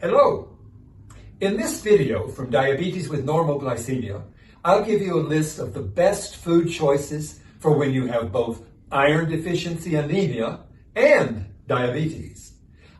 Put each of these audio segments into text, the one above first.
Hello! In this video from Diabetes with NORMOglycemia, I'll give you a list of the best food choices for when you have both iron deficiency anemia and diabetes.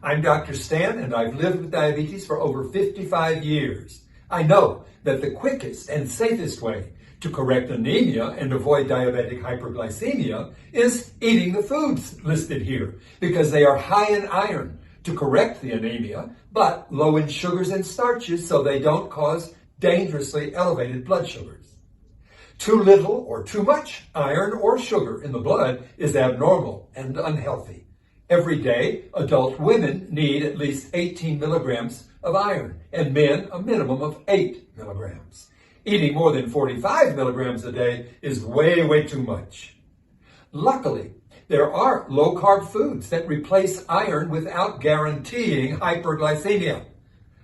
I'm Dr. Stan and I've lived with diabetes for over 55 years. I know that the quickest and safest way to correct anemia and avoid diabetic hyperglycemia is eating the foods listed here because they are high in iron to correct the anemia, but low in sugars and starches so they don't cause dangerously elevated blood sugars. Too little or too much iron or sugar in the blood is abnormal and unhealthy. Every day, adult women need at least 18 milligrams of iron, and men a minimum of 8 milligrams. Eating more than 45 milligrams a day is way too much. Luckily, there are low-carb foods that replace iron without guaranteeing hyperglycemia.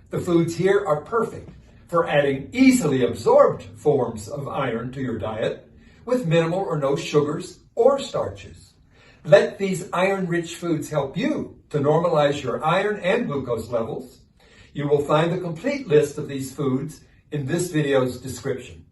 The foods here are perfect for adding easily absorbed forms of iron to your diet with minimal or no sugars or starches. Let these iron-rich foods help you to normalize your iron and glucose levels. You will find the complete list of these foods in this video's description.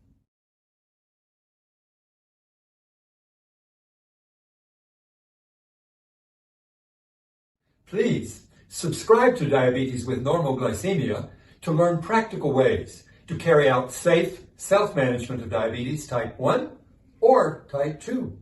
Please subscribe to Diabetes with NORMOglycemia to learn practical ways to carry out safe self-management of diabetes type 1 or type 2.